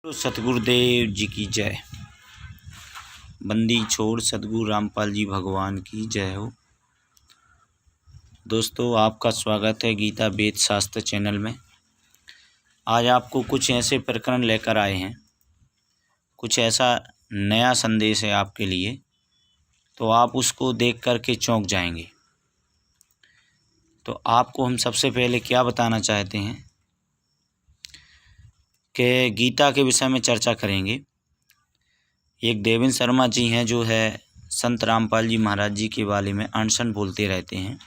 तो सतगुरुदेव जी की जय। बंदी छोड़ सतगुरु रामपाल जी भगवान की जय हो। दोस्तों, आपका स्वागत है गीता वेद शास्त्र चैनल में। आज आपको कुछ ऐसे प्रकरण लेकर आए हैं, कुछ ऐसा नया संदेश है आपके लिए, तो आप उसको देख कर के चौंक जाएंगे। तो आपको हम सबसे पहले क्या बताना चाहते हैं कि गीता के विषय में चर्चा करेंगे। एक देवेंद्र शर्मा जी हैं जो है संत रामपाल जी महाराज जी के बारे में अनशन बोलते रहते हैं।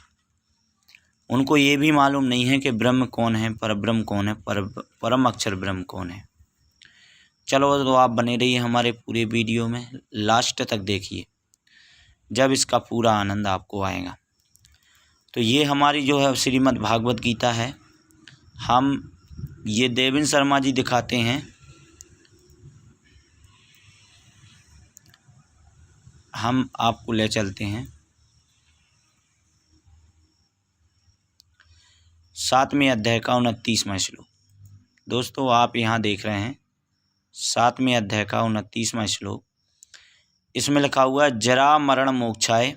उनको ये भी मालूम नहीं है कि ब्रह्म कौन है, परब्रह्म कौन है, परम अक्षर ब्रह्म कौन है। चलो, तो आप बने रहिए हमारे पूरे वीडियो में, लास्ट तक देखिए, जब इसका पूरा आनंद आपको आएगा। तो ये हमारी जो है श्रीमद् भागवत गीता है। हम ये देवेंद्र शर्मा जी दिखाते हैं, हम आपको ले चलते हैं 7वें अध्याय का 29वां श्लोक। दोस्तों, आप यहाँ देख रहे हैं 7वें अध्याय का 29वां श्लोक। इसमें लिखा हुआ है, जरा मरण मोक्षाय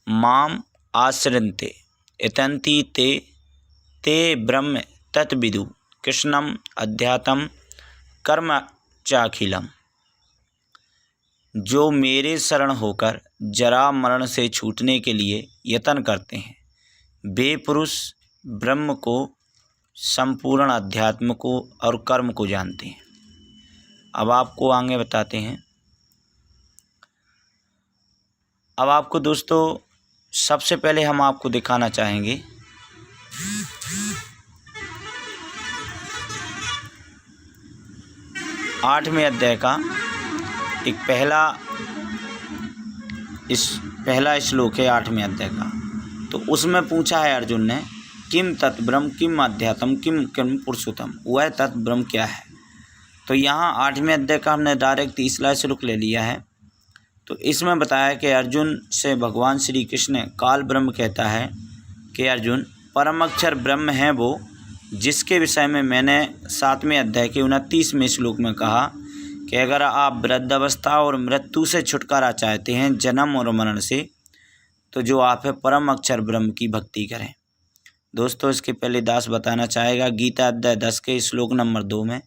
माम आश्रन्ते इतन्ति ते ते ब्रह्म तत्विदु कृष्णम अध्यात्म कर्म चाखिलम। जो मेरे शरण होकर जरा मरण से छूटने के लिए यत्न करते हैं, वे पुरुष ब्रह्म को, संपूर्ण अध्यात्म को और कर्म को जानते हैं। अब आपको आगे बताते हैं। अब आपको दोस्तों सबसे पहले हम आपको दिखाना चाहेंगे 8वें अध्याय का एक पहला श्लोक है 8वें अध्याय का। तो उसमें पूछा है अर्जुन ने, किम तत् ब्रह्म किम अध्यात्म किम किम पुरुषोत्तम, वह तत् ब्रह्म क्या है। तो यहाँ 8वें अध्याय का हमने डायरेक्ट तीसरा श्लोक ले लिया है। तो इसमें बताया कि अर्जुन से भगवान श्री कृष्ण काल ब्रह्म कहता है कि अर्जुन, परम अक्षर ब्रह्म है वो जिसके विषय में मैंने 7वें अध्याय के 29वें श्लोक में कहा कि अगर आप वृद्धावस्था और मृत्यु से छुटकारा चाहते हैं, जन्म और मरण से, तो जो आप है परम अक्षर ब्रह्म की भक्ति करें। दोस्तों, इसके पहले दास बताना चाहेगा गीता अध्याय 10 के श्लोक नंबर 2 में,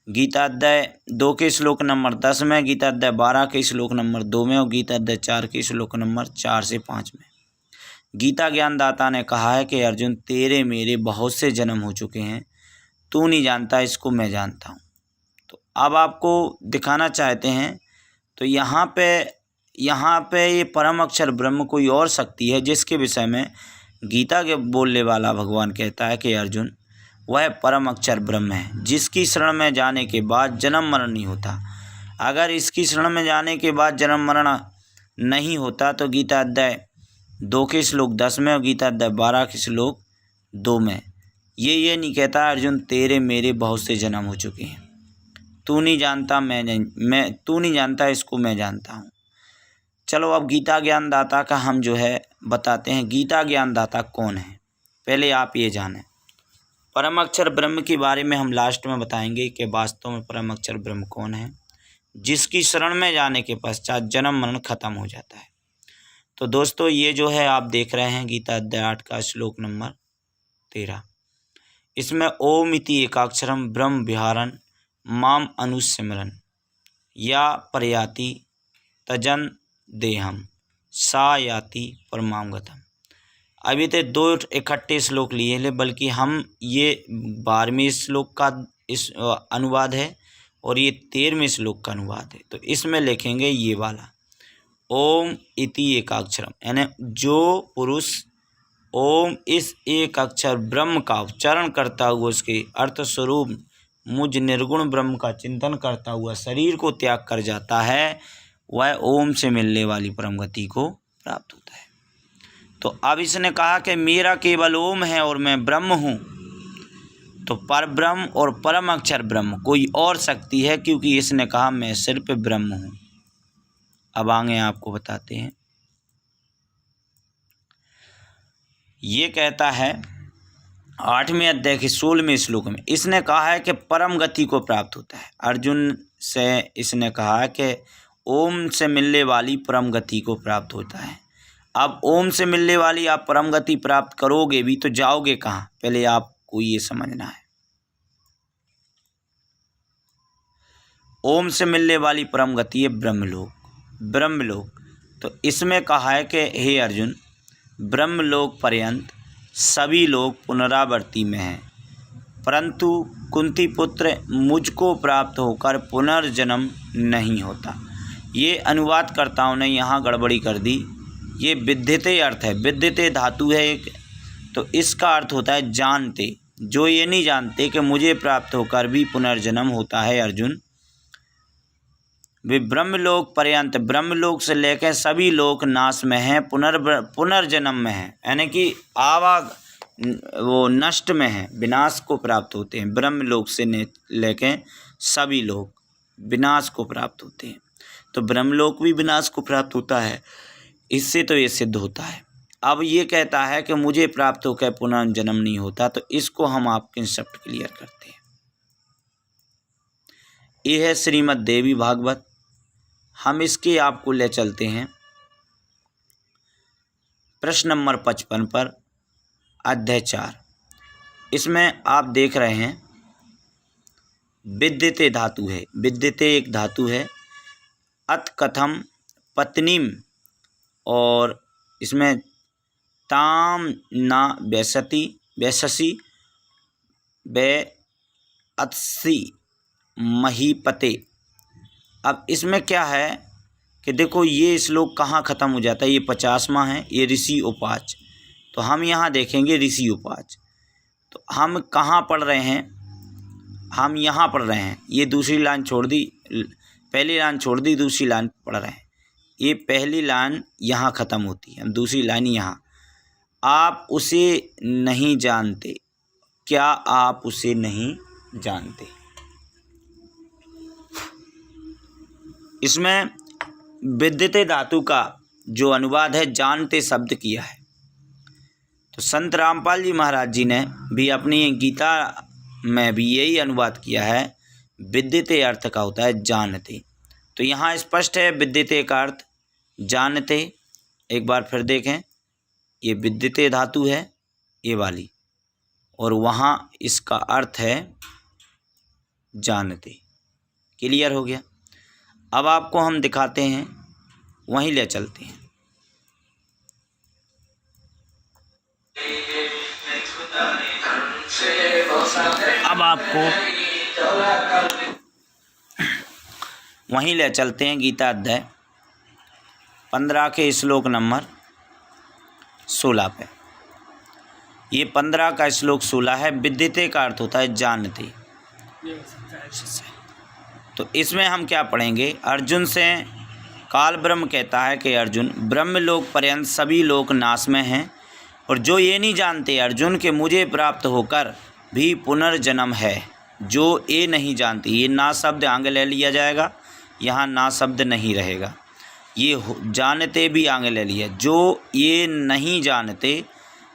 गीता अध्याय 2 के श्लोक नंबर 10 में, गीता अध्याय 12 के श्लोक नंबर 2 में और गीता अध्याय 4 के श्लोक नंबर 4 से 5 में गीता ज्ञानदाता ने कहा है कि अर्जुन, तेरे मेरे बहुत से जन्म हो चुके हैं, तू नहीं जानता, इसको मैं जानता हूँ। तो अब आपको दिखाना चाहते हैं। तो यहाँ पे ये परम अक्षर ब्रह्म कोई और शक्ति है जिसके विषय में गीता के बोलने वाला भगवान कहता है कि अर्जुन, वह परम अक्षर ब्रह्म है जिसकी शरण में जाने के बाद जन्म मरण नहीं होता। अगर इसकी शरण में जाने के बाद जन्म मरण नहीं होता तो गीता अध्याय 2 के श्लोक 10 में और गीता अध्याय 12 के श्लोक 2 में ये नहीं कहता अर्जुन, तेरे मेरे बहुत से जन्म हो चुके हैं, तू नहीं जानता, तू नहीं जानता, इसको मैं जानता हूँ। चलो, अब गीता ज्ञानदाता का हम जो है बताते हैं। गीता ज्ञानदाता कौन है, पहले आप ये जानें। परम अक्षर ब्रह्म के बारे में हम लास्ट में बताएंगे कि वास्तव में परम अक्षर ब्रह्म कौन है जिसकी शरण में जाने के पश्चात जन्म मरण खत्म हो जाता है। तो दोस्तों, ये जो है आप देख रहे हैं गीता अध्याय 8 का श्लोक नंबर 13। इसमें ओम इति एकाक्षरम ब्रह्म विहारन माम अनुस्मरन या प्रयाति तजन देहम सा याति परमाम गतम। अभी तो 2 इकट्ठे श्लोक लिए ले, बल्कि हम ये 12वें श्लोक का इस अनुवाद है और ये 13वें श्लोक का अनुवाद है। तो इसमें लिखेंगे ये वाला, ओम इति एकाक्षरम, यानी जो पुरुष ओम इस एक अक्षर ब्रह्म का उच्चारण करता हुआ उसके अर्थ स्वरूप मुझ निर्गुण ब्रह्म का चिंतन करता हुआ शरीर को त्याग कर जाता है, वह ओम से मिलने वाली परम गति को प्राप्त होता है। तो अब इसने कहा कि मेरा केवल ओम है और मैं ब्रह्म हूँ। तो पर ब्रह्म और परम अक्षर ब्रह्म कोई और शक्ति है, क्योंकि इसने कहा मैं सिर्फ ब्रह्म हूँ। अब आगे आपको बताते हैं। ये कहता है 8वें अध्याय के 16वें श्लोक में इसने कहा है कि परम गति को प्राप्त होता है। अर्जुन से इसने कहा कि ओम से मिलने वाली परम गति को प्राप्त होता है। अब ओम से मिलने वाली आप परम गति प्राप्त करोगे भी तो जाओगे कहाँ, पहले आपको ये समझना है। ओम से मिलने वाली परम गति है ब्रह्मलोक। ब्रह्मलोक तो इसमें कहा है कि हे अर्जुन, ब्रह्मलोक पर्यंत सभी लोग पुनरावृत्ति में हैं, परंतु कुंती पुत्र मुझको प्राप्त होकर पुनर्जन्म नहीं होता। ये अनुवादकर्ताओं ने यहाँ गड़बड़ी कर दी। ये विद्यते अर्थ है, विद्यते धातु है एक, तो इसका अर्थ होता है जानते। जो ये नहीं जानते कि मुझे प्राप्त होकर भी पुनर्जन्म होता है अर्जुन, वे ब्रह्मलोक पर्यंत, ब्रह्मलोक से लेकर सभी लोक नाश में हैं, पुनर्जन्म में हैं, यानी कि वो नष्ट में हैं, विनाश को प्राप्त होते हैं। ब्रह्मलोक से लेकर सभी लोग विनाश को प्राप्त होते हैं, तो ब्रह्मलोक भी विनाश को प्राप्त होता है। इससे तो ये सिद्ध होता है। अब ये कहता है कि मुझे प्राप्त होकर पुनर्जन्म नहीं होता, तो इसको हम आपके कंसेप्ट क्लियर करते हैं। ये है श्रीमद् देवी भागवत। हम इसके आपको ले चलते हैं प्रश्न नंबर 55 पर, अध्याय 4। इसमें आप देख रहे हैं विद्यते धातु है, विद्यते एक धातु है, अत कथम पत्नीम, और इसमें ताम ना वैससी वे अत्सी महीपते। अब इसमें क्या है कि देखो ये श्लोक कहाँ ख़त्म हो जाता है, ये 50वां है, ये ऋषि उपाच। तो हम यहाँ देखेंगे ऋषि उपाच, तो हम कहाँ पढ़ रहे हैं, हम यहाँ पढ़ रहे हैं। ये दूसरी लाइन छोड़ दी, पहली लाइन छोड़ दी, दूसरी लाइन पढ़ रहे हैं। ये पहली लाइन यहाँ ख़त्म होती है, दूसरी लाइन यहाँ। आप उसे नहीं जानते, क्या आप उसे नहीं जानते। इसमें विद्यते धातु का जो अनुवाद है जानते शब्द किया है। तो संत रामपाल जी महाराज जी ने भी अपनी गीता में भी यही अनुवाद किया है, विद्यते अर्थ का होता है जानते। तो यहाँ स्पष्ट है विद्यते का अर्थ जानते। एक बार फिर देखें, ये विद्यते धातु है ये वाली, और वहाँ इसका अर्थ है जानते। क्लियर हो गया। अब आपको हम दिखाते हैं, वहीं ले चलते हैं। अब आपको वहीं ले चलते हैं गीता अध्याय 15 के श्लोक नंबर 16 पे। ये 15 का श्लोक 16 है। विद्यते का अर्थ होता है जानते। तो इसमें हम क्या पढ़ेंगे, अर्जुन से काल ब्रह्म कहता है कि अर्जुन, ब्रह्मलोक पर्यंत सभी लोक नाश में हैं, और जो ये नहीं जानते अर्जुन कि मुझे प्राप्त होकर भी पुनर्जन्म है, जो ये नहीं जानते, ये ना शब्द आगे ले लिया जाएगा, यहाँ ना शब्द नहीं रहेगा, ये जानते भी आगे ले लिया। जो ये नहीं जानते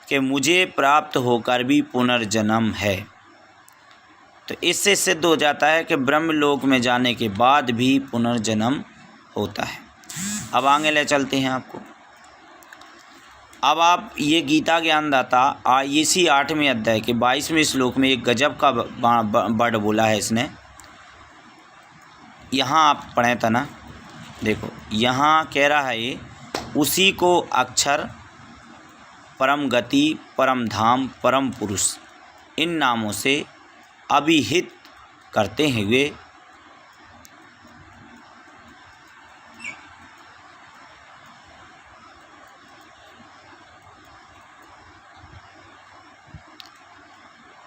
कि मुझे प्राप्त होकर भी पुनर्जन्म है, तो इससे सिद्ध हो जाता है कि ब्रह्मलोक में जाने के बाद भी पुनर्जन्म होता है। अब आगे ले चलते हैं आपको। अब आप ये गीता ज्ञानदाता इसी 8वें अध्याय के 22वें श्लोक में एक गजब का वर्ड बोला है इसने। यहाँ आप पढ़ें था ना, देखो यहाँ कह रहा है ये, उसी को अक्षर, परम गति, परम धाम, परम पुरुष, इन नामों से अभिहित करते हुए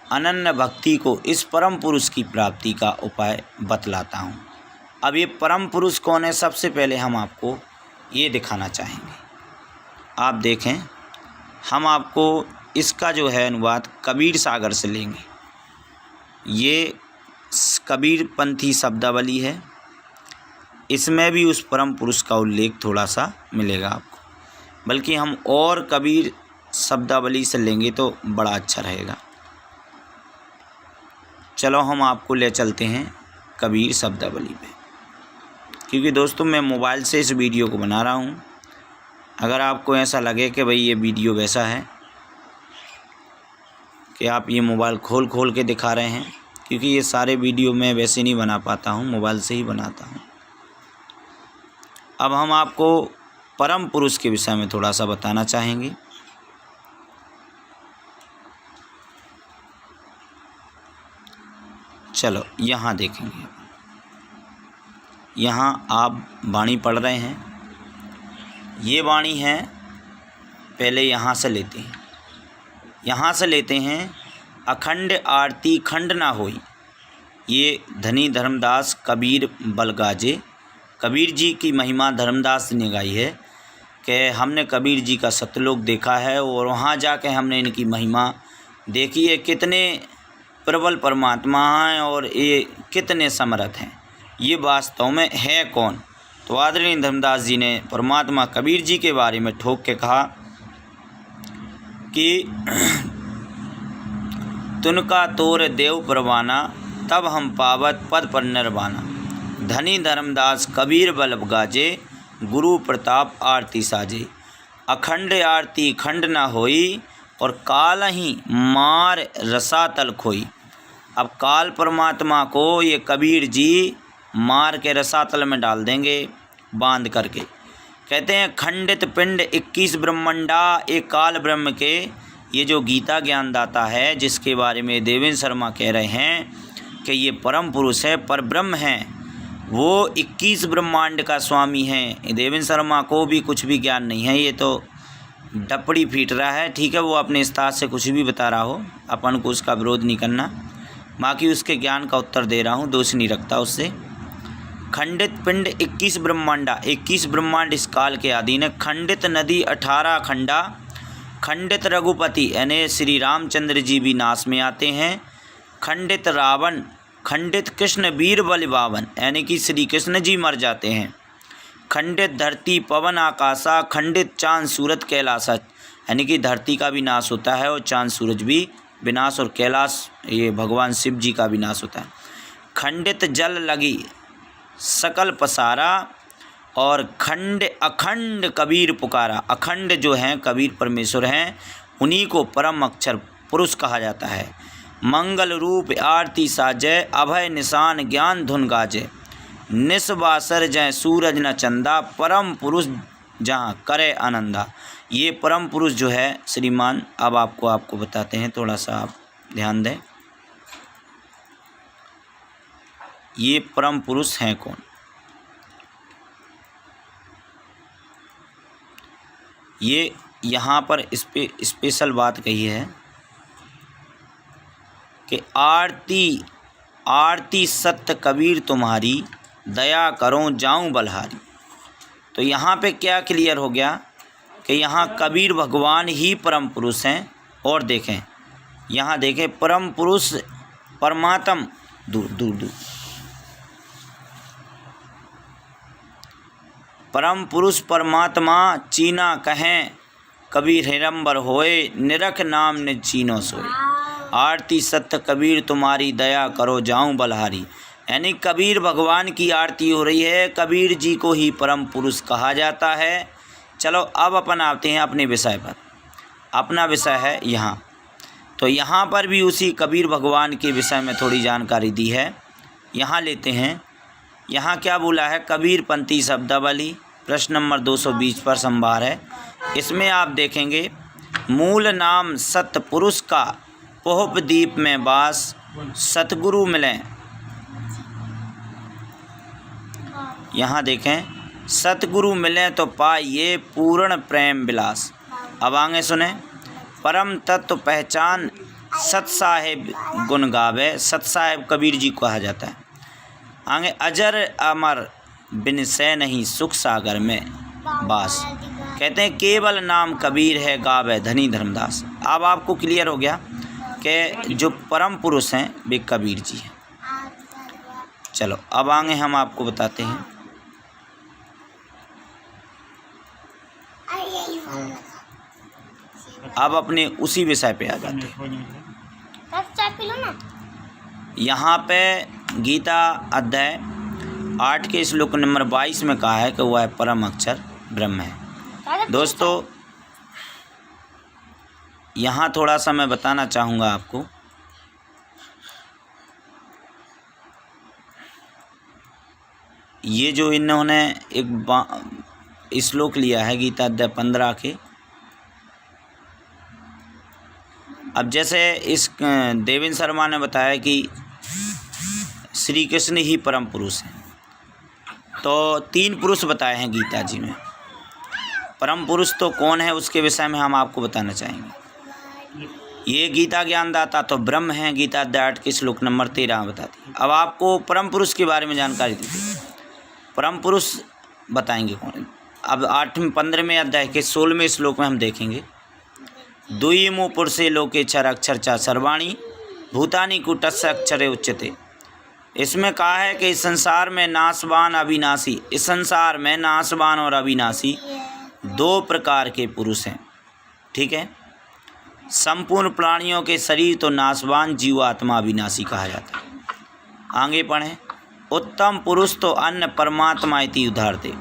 अनन्य भक्ति को इस परम पुरुष की प्राप्ति का उपाय बतलाता हूँ। अब ये परम पुरुष कौन है, सबसे पहले हम आपको ये दिखाना चाहेंगे। आप देखें, हम आपको इसका जो है अनुवाद कबीर सागर से लेंगे। ये कबीर पंथी शब्दावली है, इसमें भी उस परम पुरुष का उल्लेख थोड़ा सा मिलेगा आपको, बल्कि हम और कबीर शब्दावली से लेंगे तो बड़ा अच्छा रहेगा। चलो हम आपको ले चलते हैं कबीर शब्दावली में, क्योंकि दोस्तों मैं मोबाइल से इस वीडियो को बना रहा हूँ। अगर आपको ऐसा लगे कि भाई ये वीडियो वैसा है कि आप ये मोबाइल खोल के दिखा रहे हैं, क्योंकि ये सारे वीडियो मैं वैसे नहीं बना पाता हूँ, मोबाइल से ही बनाता हूँ। अब हम आपको परम पुरुष के विषय में थोड़ा सा बताना चाहेंगे। चलो यहाँ देखेंगे, यहाँ आप वाणी पढ़ रहे हैं, ये वाणी है, पहले यहाँ से लेते हैं, यहाँ से लेते हैं। अखंड आरती खंड ना होई, ये धनी धर्मदास कबीर बलगाजे। कबीर जी की महिमा धर्मदास ने गाई है कि हमने कबीर जी का सतलोक देखा है और वहाँ जाके हमने इनकी महिमा देखी है, कितने प्रबल परमात्मा हैं और ये कितने समर्थ हैं, ये वास्तव में है कौन। तो आदरणीय धर्मदास जी ने परमात्मा कबीर जी के बारे में ठोक के कहा कि तुनका तोर देव परवाना, तब हम पावत पद पर निर्वाना। धनी धर्मदास कबीर बल गाजे, गुरु प्रताप आरती साजे। अखंड आरती खंड न होई, और काल ही मार रसातल खोई। अब काल परमात्मा को ये कबीर जी मार के रसातल में डाल देंगे बांध करके। कहते हैं खंडित पिंड 21 ब्रह्मंडा, एक काल ब्रह्म के, ये जो गीता ज्ञान दाता है जिसके बारे में देवेंद्र शर्मा कह रहे हैं कि ये परम पुरुष है, पर ब्रह्म है, वो 21 ब्रह्मांड का स्वामी है। देवेंद्र शर्मा को भी कुछ भी ज्ञान नहीं है, ये तो डपड़ी पीट रहा है। ठीक है, वो अपने स्टार से कुछ भी बता रहा हो, अपन को उसका विरोध नहीं करना, बाकी उसके ज्ञान का उत्तर दे रहा हूँ, दोष नहीं रखता उससे। खंडित पिंड 21 ब्रह्मांडा, 21 ब्रह्मांड इस काल के अधीन है। खंडित नदी 18 खंडा, खंडित रघुपति यानी श्री रामचंद्र जी भी नाश में आते हैं। खंडित रावण, खंडित कृष्ण वीर बलि बावन यानी कि श्री कृष्ण जी मर जाते हैं। खंडित धरती पवन आकाशा, खंडित चांद सूरज कैलाश यानी कि धरती का भी नाश होता है और चांद सूरज भी विनाश, और कैलाश ये भगवान शिव जी का भी नाश होता है। खंडित जल लगी सकल पसारा, और खंड अखंड कबीर पुकारा। अखंड जो हैं कबीर परमेश्वर हैं, उन्हीं को परम अक्षर पुरुष कहा जाता है। मंगल रूप आरती साजय, अभय निशान ज्ञान धुन गाजे। निस्वासर जय सूरज न चंदा, परम पुरुष जहाँ करे आनंदा। ये परम पुरुष जो है श्रीमान, अब आपको बताते हैं, थोड़ा सा आप ध्यान दें। ये परम पुरुष हैं कौन? ये यहाँ पर इस पे स्पेशल बात कही है कि आरती आरती सत्य कबीर तुम्हारी, दया करो जाऊं बलहारी। तो यहाँ पे क्या क्लियर हो गया कि यहाँ कबीर भगवान ही परम पुरुष हैं। और देखें, यहाँ देखें परम पुरुष परमात्म, दूर दूर दूर, परम पुरुष परमात्मा चीना कहें, कबीर हिरंबर होए, निरख नाम ने चीनो सोए। आरती सत्य कबीर तुम्हारी, दया करो जाऊं बलहारी। यानी कबीर भगवान की आरती हो रही है, कबीर जी को ही परम पुरुष कहा जाता है। चलो अब अपन आते हैं अपने विषय पर। अपना विषय है यहाँ, तो यहाँ पर भी उसी कबीर भगवान के विषय में थोड़ी जानकारी दी है। यहाँ लेते हैं, यहाँ क्या बोला है, कबीर पंथी शब्दावली प्रश्न नंबर 220 पर संभार है। इसमें आप देखेंगे, मूल नाम सत्य पुरुष का, पोहप दीप में वास, सतगुरु मिलें। यहाँ देखें, सतगुरु मिलें तो पाइए पूर्ण प्रेम विलास। अब आगे सुने, परम तत्व पहचान सत साहेब गुण गावे। सत साहेब कबीर जी को कहा जाता है। आगे, अजर अमर बिन से नहीं सुख सागर में बास। कहते हैं केवल नाम कबीर है गावे धनी धर्मदास। अब आपको क्लियर हो गया कि जो परम पुरुष हैं वे कबीर जी हैं। चलो अब आगे हम आपको बताते हैं। अब अपने उसी विषय पे आ जाते हैं। यहाँ पे गीता अध्याय 8 के श्लोक नंबर 22 में कहा है कि वह परम अक्षर ब्रह्म है। दोस्तों यहाँ थोड़ा सा मैं बताना चाहूँगा आपको। ये जो इन्होंने एक श्लोक लिया है गीता अध्याय 15 के, अब जैसे इस देवेंद्र शर्मा ने बताया कि श्री कृष्ण ही परम पुरुष हैं, तो 3 पुरुष बताए हैं गीता जी में। परम पुरुष तो कौन है उसके विषय में हम आपको बताना चाहेंगे। ये गीता ज्ञानदाता तो ब्रह्म हैं, गीता अध्याय 8 के श्लोक नंबर 13 में बताती है। अब आपको परम पुरुष के बारे में जानकारी दी थी, परम पुरुष बताएंगे कौन। अब 15वें अध्याय के 16वें श्लोक में हम देखेंगे, द्विमु पुरुषे लोके क्षर अक्षर च सर्वाणी भूतानि कूटस्य अक्षरे उच्यते। इसमें कहा है कि इस संसार में नाशवान अविनाशी, इस संसार में नाशवान और अविनाशी 2 प्रकार के पुरुष हैं। ठीक है, संपूर्ण प्राणियों के शरीर तो नाशवान, जीवात्मा अविनाशी कहा जाता है। आगे पढ़ें, उत्तम पुरुष तो अन्न परमात्मा इति उदाहरते।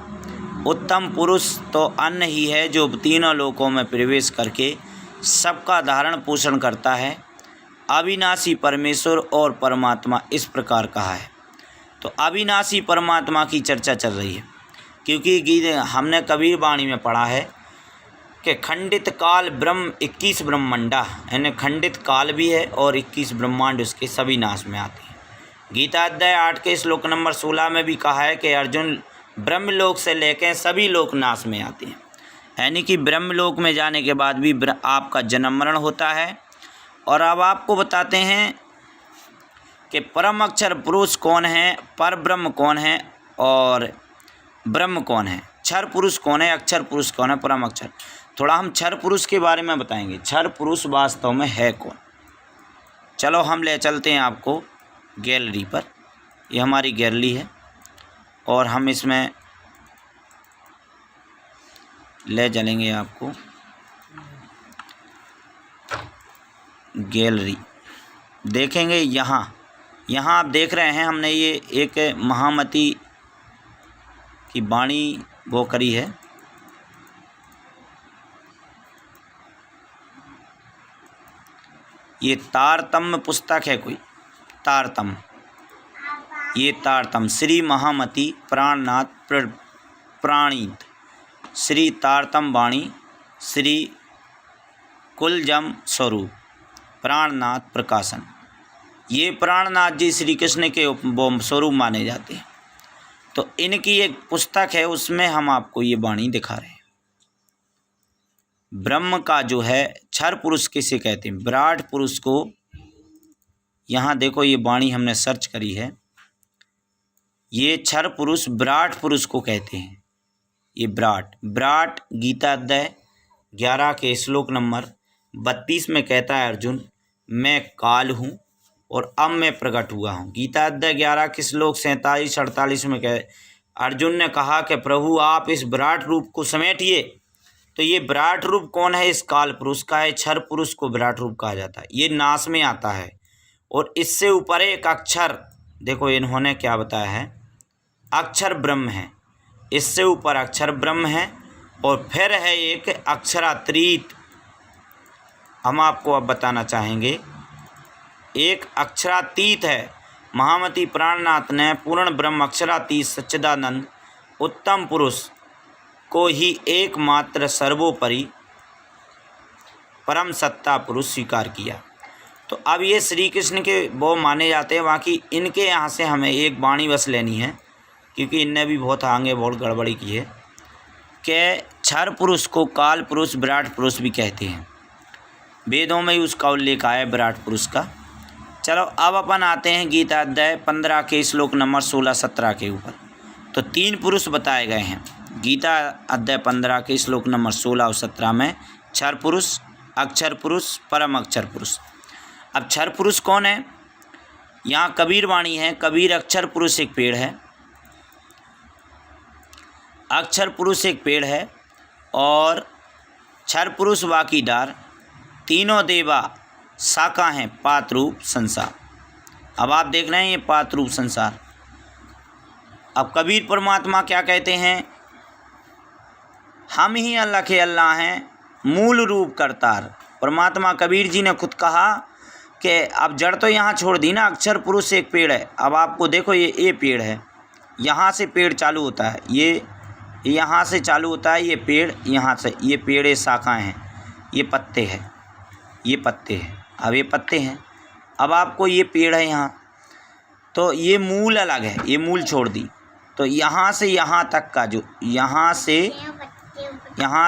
उत्तम पुरुष तो अन्न ही है जो तीनों लोकों में प्रवेश करके सबका धारण पोषण करता है। अविनाशी परमेश्वर और परमात्मा इस प्रकार कहा है। तो अविनाशी परमात्मा की चर्चा चल रही है, क्योंकि हमने कबीर वाणी में पढ़ा है कि खंडित काल ब्रह्म 21 ब्रह्मांडा, यानी खंडित काल भी है और 21 ब्रह्मांड उसके सभी नाश में आते हैं। गीता अध्याय 8 के श्लोक नंबर 16 में भी कहा है कि अर्जुन ब्रह्मलोक से लेकर सभी लोक नाश में आते हैं, यानी कि ब्रह्मलोक में जाने के बाद भी आपका जन्म मरण होता है। और अब आपको बताते हैं कि परम अक्षर पुरुष कौन है, पर ब्रह्म कौन है और ब्रह्म कौन है, क्षर पुरुष कौन है, अक्षर पुरुष कौन है, परम अक्षर। थोड़ा हम क्षर पुरुष के बारे में बताएंगे, क्षर पुरुष वास्तव में है कौन। चलो हम ले चलते हैं आपको गैलरी पर। ये हमारी गैलरी है और हम इसमें ले चलेंगे आपको गैलरी। देखेंगे यहाँ आप देख रहे हैं, हमने ये एक महामती की वाणी वो करी है। ये तारतम्य पुस्तक है कोई, तारतम्य, ये तारतम्य श्री महामती प्राणनाथ प्राणित श्री तारतम वाणी श्री कुलजम स्वरूप प्राणनाथ प्रकाशन। ये प्राणनाथ जी श्री कृष्ण के स्वरूप माने जाते हैं। तो इनकी एक पुस्तक है, उसमें हम आपको ये वाणी दिखा रहे हैं। ब्रह्म का जो है क्षर पुरुष किसे कहते हैं, विराट पुरुष को। यहाँ देखो ये वाणी हमने सर्च करी है, ये क्षर पुरुष विराट पुरुष को कहते हैं। ये विराट गीता अध्याय 11 के श्लोक नंबर 32 में कहता है, अर्जुन मैं काल हूँ और अब मैं प्रकट हुआ हूँ। गीता अध्याय 11 के श्लोक 47-48 में अर्जुन ने कहा कि प्रभु आप इस विराट रूप को समेटिए। तो ये विराट रूप कौन है, इस काल पुरुष का है। क्षर पुरुष को विराट रूप कहा जाता है। ये नाश में आता है और इससे ऊपर एक अक्षर, देखो इन्होंने क्या बताया है, अक्षर ब्रह्म है। इससे ऊपर अक्षर ब्रह्म है और फिर है एक अक्षरातीत। हम आपको अब बताना चाहेंगे, एक अक्षरातीत है। महामती प्राणनाथ ने पूर्ण ब्रह्म अक्षरातीत सच्चिदानंद उत्तम पुरुष को ही एकमात्र सर्वोपरि परम सत्ता पुरुष स्वीकार किया। तो अब ये श्री कृष्ण के वो माने जाते हैं। बाकी इनके यहाँ से हमें एक वाणी बस लेनी है, क्योंकि इनने भी बहुत आगे बहुत गड़बड़ी की है कि क्षर पुरुष को काल पुरुष विराट पुरुष भी कहते हैं। वेदों में ही उसका उल्लेख आया विराट पुरुष का। चलो अब अपन आते हैं गीता अध्याय 15 के श्लोक नंबर 16-17 के ऊपर। तो 3 पुरुष बताए गए हैं गीता अध्याय 15 के श्लोक नंबर 16 और 17 में, क्षर पुरुष, अक्षर पुरुष, परम अक्षर पुरुष। अब क्षर पुरुष कौन है, यहाँ कबीर वाणी है। कबीर अक्षर पुरुष एक पेड़ है, अक्षर पुरुष एक पेड़ है और क्षर पुरुष वाकीदार, तीनों देवा शाखा हैं पात रूप संसार। अब आप देख रहे हैं ये पात रूप संसार। अब कबीर परमात्मा क्या कहते हैं, हम ही अल्लाह के अल्लाह हैं, मूल रूप करतार। परमात्मा कबीर जी ने खुद कहा कि अब जड़ तो यहाँ छोड़ दी ना, अक्षर पुरुष एक पेड़ है। अब आपको देखो ये पेड़ है, यहाँ से पेड़ चालू होता है, ये यहाँ से चालू होता है, ये पेड़ यहाँ से, ये पेड़ शाखाएँ हैं, ये पत्ते हैं, ये पत्ते हैं, अब ये पत्ते हैं। अब आपको ये पेड़ है यहाँ, तो ये मूल अलग है, ये मूल छोड़ दी, तो यहाँ से यहाँ तक का जो यहाँ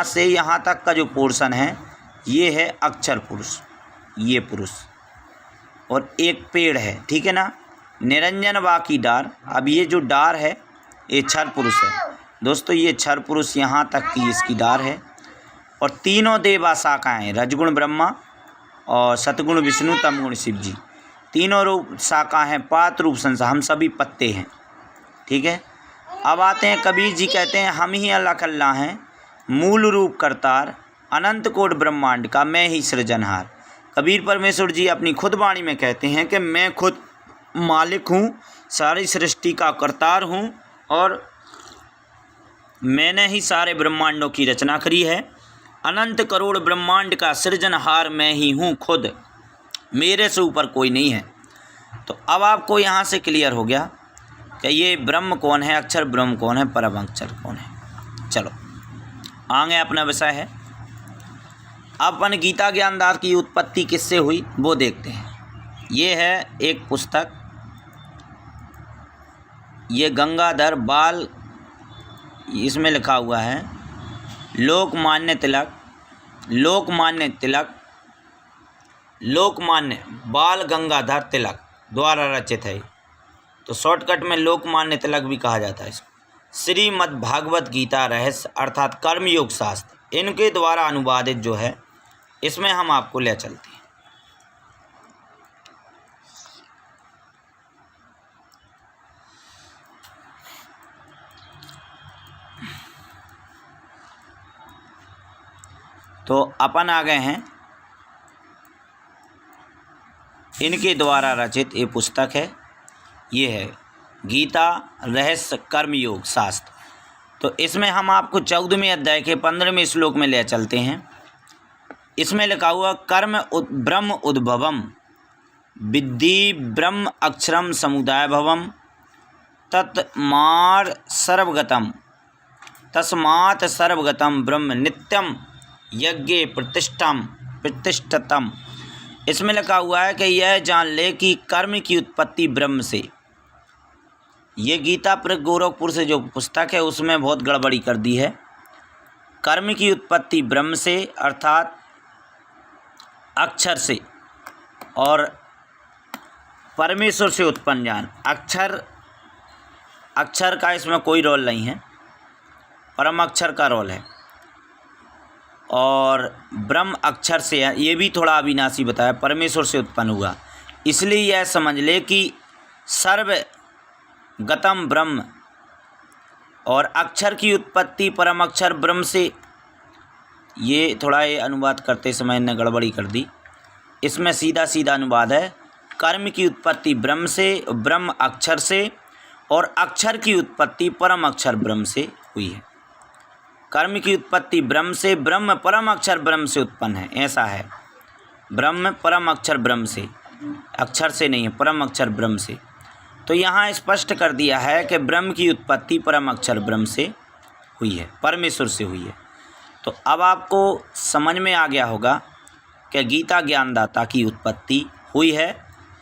से यहाँ तक का जो पोर्शन है ये है अक्षर पुरुष, ये पुरुष, और एक पेड़ है, ठीक है ना, निरंजन बाकी डार। अब ये जो डार है ये क्षर पुरुष है दोस्तों, ये क्षर पुरुष यहाँ तक की इसकी डार है। और तीनों देवा शाखाएँ, रजगुण ब्रह्मा और सतगुण विष्णु तमगुण शिव जी, तीनों रूप शाखा हैं, पात रूप संसार, हम सभी पत्ते हैं, ठीक है। अब आते हैं कबीर जी कहते हैं हम ही अल्लाह कल्ला हैं, मूल रूप करतार, अनंत कोट ब्रह्मांड का मैं ही सृजनहार। कबीर परमेश्वर जी अपनी खुद वाणी में कहते हैं कि मैं खुद मालिक हूँ, सारी सृष्टि का करतार हूँ और मैंने ही सारे ब्रह्मांडों की रचना करी है। अनंत करोड़ ब्रह्मांड का सृजनहार मैं ही हूँ खुद, मेरे से ऊपर कोई नहीं है। तो अब आपको यहाँ से क्लियर हो गया कि ये ब्रह्म कौन है, अक्षर ब्रह्म कौन है, परम अक्षर कौन है। चलो आगे अपना विषय है, अपन गीता ज्ञानदाता की उत्पत्ति किससे हुई वो देखते हैं। ये है एक पुस्तक, ये गंगाधर बाल, इसमें लिखा हुआ है लोकमान्य बाल गंगाधर तिलक द्वारा रचित है। तो शॉर्टकट में लोकमान्य तिलक भी कहा जाता है इसको। श्रीमद् भागवत गीता रहस्य अर्थात कर्मयोग शास्त्र, इनके द्वारा अनुवादित जो है, इसमें हम आपको ले चलते हैं। तो अपन आ गए हैं, इनके द्वारा रचित ये पुस्तक है, ये है गीता रहस्य कर्मयोग शास्त्र। तो इसमें हम आपको 14वें अध्याय के 15वें श्लोक में ले चलते हैं। इसमें लिखा हुआ ब्रह्म उद्भवम विद्धि ब्रह्म अक्षरम समुदाय भवम तस्मात् सर्वगतम ब्रह्म नित्यम यज्ञे प्रतिष्ठतम। इसमें लिखा हुआ है कि यह जान ले कि कर्म की उत्पत्ति ब्रह्म से। ये गीता गोरखपुर से जो पुस्तक है उसमें बहुत गड़बड़ी कर दी है। कर्म की उत्पत्ति ब्रह्म से अर्थात अक्षर से, और परमेश्वर से उत्पन्न ज्ञान। अक्षर का इसमें कोई रोल नहीं है, परम अक्षर का रोल है। और ब्रह्म अक्षर से है, ये भी थोड़ा अविनाशी बताया, परमेश्वर से उत्पन्न हुआ। इसलिए यह समझ ले कि सर्वगतम ब्रह्म, और अक्षर की उत्पत्ति परम अक्षर ब्रह्म से। ये थोड़ा ये अनुवाद करते समय इन्हें गड़बड़ी कर दी। इसमें सीधा अनुवाद है, कर्म की उत्पत्ति ब्रह्म से, ब्रह्म अक्षर से, और अक्षर की उत्पत्ति परम अक्षर ब्रह्म से हुई है। कर्म की उत्पत्ति ब्रह्म से, ब्रह्म परम अक्षर ब्रह्म से उत्पन्न है, ऐसा है। ब्रह्म परम अक्षर ब्रह्म से, अक्षर से नहीं है, परम अक्षर ब्रह्म से। तो यहाँ स्पष्ट कर दिया है कि ब्रह्म की उत्पत्ति परम अक्षर ब्रह्म से हुई है, परमेश्वर से हुई है। तो अब आपको समझ में आ गया होगा कि गीता ज्ञानदाता की उत्पत्ति हुई है।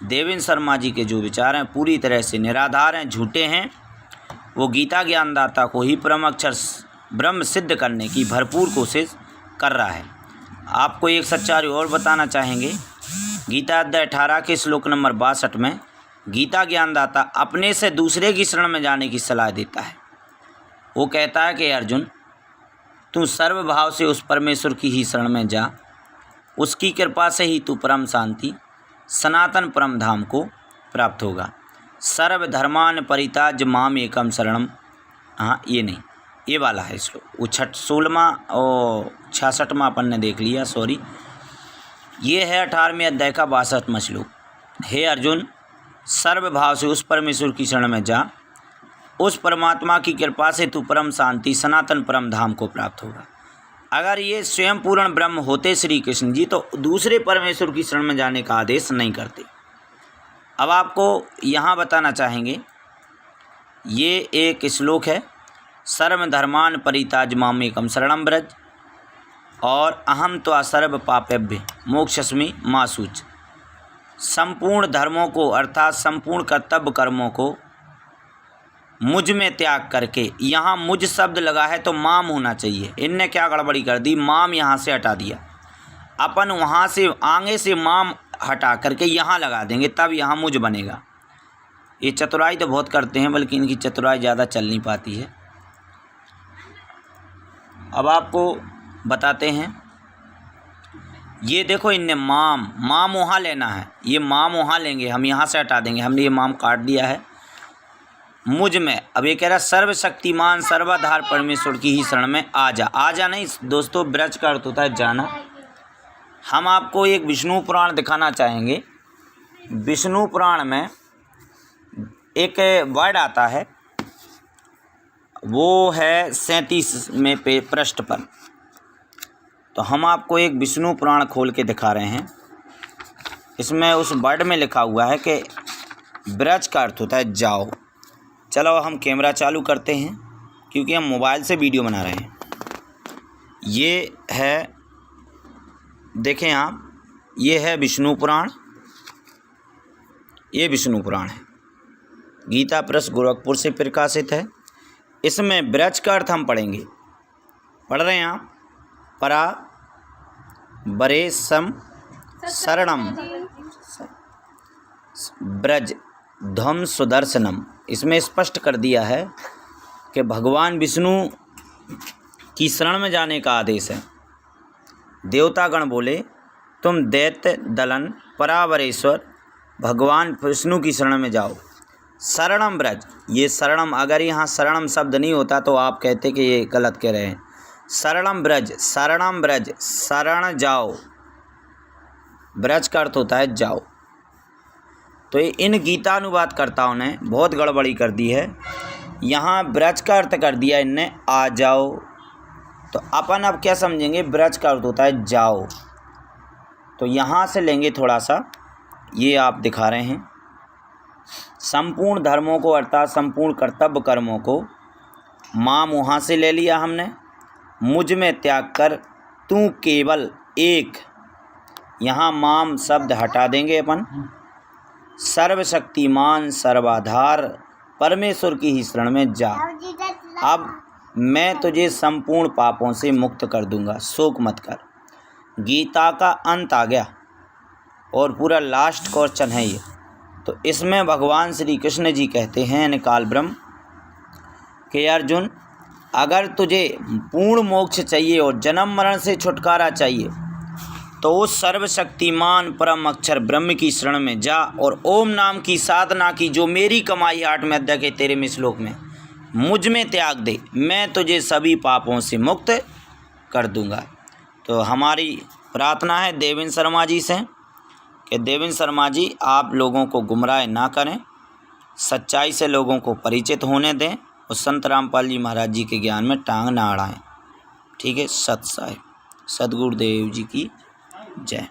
देवेंद्र शर्मा जी के जो विचार हैं पूरी तरह से निराधार हैं, झूठे हैं। वो गीता ज्ञानदाता को ही परम अक्षर ब्रह्म सिद्ध करने की भरपूर कोशिश कर रहा है। आपको एक सच्चाई और बताना चाहेंगे। गीता अध्याय 18 के श्लोक नंबर 62 में गीता ज्ञानदाता अपने से दूसरे की शरण में जाने की सलाह देता है। वो कहता है कि अर्जुन, तू सर्वभाव से उस परमेश्वर की ही शरण में जा, उसकी कृपा से ही तू परम शांति सनातन परम धाम को प्राप्त होगा। सर्वधर्मान परित्याज्य माम एकम शरणम। हाँ, ये नहीं, ये वाला है श्लोक। वो 16वां और 66वां अपन ने देख लिया, सॉरी। ये है 18वें अध्याय का 62वां श्लोक। हे अर्जुन, सर्वभाव से उस परमेश्वर की शरण में जा, उस परमात्मा की कृपा से तू परम शांति सनातन परम धाम को प्राप्त होगा। अगर ये स्वयं पूर्ण ब्रह्म होते श्री कृष्ण जी तो दूसरे परमेश्वर की शरण में जाने का आदेश नहीं करते। अब आपको यहाँ बताना चाहेंगे, ये एक श्लोक है, सर्व धर्मान परिताज मामेकम शरणम ब्रज और अहम त्वा सर्व पापेभ्य मोक्षस्मि मा शुच। संपूर्ण धर्मों को अर्थात संपूर्ण कर्तव्य कर्मों को मुझ में त्याग करके, यहाँ मुझ शब्द लगा है तो माम होना चाहिए, इनने क्या गड़बड़ी कर दी, माम यहाँ से हटा दिया। अपन वहाँ से आगे से माम हटा करके यहाँ लगा देंगे, तब यहाँ मुझ बनेगा। ये चतुराई तो बहुत करते हैं, बल्कि इनकी चतुराई ज़्यादा चल नहीं पाती है। अब आपको बताते हैं, ये देखो इनने माम वहाँ लेना है, ये माम वहाँ लेंगे, हम यहाँ से हटा देंगे, हमने ये माम काट दिया है मुझ में। अब ये कह रहा सर्वशक्तिमान सर्वाधार परमेश्वर की ही शरण में आ जा नहीं दोस्तों, ब्रज का अर्थ होता है जाना। हम आपको एक विष्णु पुराण दिखाना चाहेंगे। विष्णु पुराण में एक वर्ड आता है, वो है 37वें पृष्ठ पर। तो हम आपको एक विष्णु पुराण खोल के दिखा रहे हैं। इसमें उस वर्ड में लिखा हुआ है कि ब्रज का अर्थ होता है जाओ। चलो हम कैमरा चालू करते हैं, क्योंकि हम मोबाइल से वीडियो बना रहे हैं। ये है, देखें आप, ये है विष्णु पुराण, ये विष्णु पुराण है, गीता प्रेस गोरखपुर से प्रकाशित है। इसमें ब्रज का अर्थ हम पढ़ेंगे, पढ़ रहे हैं आप, परा बरे सम शरणम ब्रज ध्वम सुदर्शनम। इसमें स्पष्ट कर दिया है कि भगवान विष्णु की शरण में जाने का आदेश है। देवतागण बोले तुम दैत्य दलन परावरेश्वर भगवान विष्णु की शरण में जाओ। शरणम ब्रज, ये शरणम, अगर यहाँ शरणम शब्द नहीं होता तो आप कहते कि ये गलत कह रहे हैं। शरणम ब्रज, शरणम ब्रज, शरण जाओ, ब्रज का अर्थ होता है जाओ। तो इन गीतानुवादकर्ताओं ने बहुत गड़बड़ी कर दी है। यहाँ ब्रज का अर्थ कर दिया इनने आ जाओ। तो अपन अब क्या समझेंगे, ब्रज का अर्थ होता है जाओ। तो यहाँ से लेंगे थोड़ा सा, ये आप दिखा रहे हैं, संपूर्ण धर्मों को अर्थात संपूर्ण कर्तव्य कर्मों को माम वहाँ से ले लिया हमने, मुझ में त्याग कर तू केवल एक, यहाँ माम शब्द हटा देंगे अपन, सर्वशक्तिमान सर्वाधार परमेश्वर की ही शरण में जा। अब मैं तुझे संपूर्ण पापों से मुक्त कर दूंगा, शोक मत कर। गीता का अंत आ गया और पूरा लास्ट क्वेश्चन है ये। तो इसमें भगवान श्री कृष्ण जी कहते हैं निकाल ब्रह्म कि अर्जुन, अगर तुझे पूर्ण मोक्ष चाहिए और जन्म मरण से छुटकारा चाहिए तो उस सर्वशक्तिमान परम अक्षर ब्रह्म की शरण में जा और ओम नाम की साधना की जो मेरी कमाई 8वें अध्याय के 13वें श्लोक में मुझ में त्याग दे, मैं तुझे सभी पापों से मुक्त कर दूंगा। तो हमारी प्रार्थना है देवेंद्र शर्मा जी से कि देवेंद्र शर्मा जी आप लोगों को गुमराह ना करें, सच्चाई से लोगों को परिचित होने दें और संत रामपाल जी महाराज जी के ज्ञान में टांग ना अड़ाएं। ठीक है, सत साहिब, सदगुरुदेव जी की जय।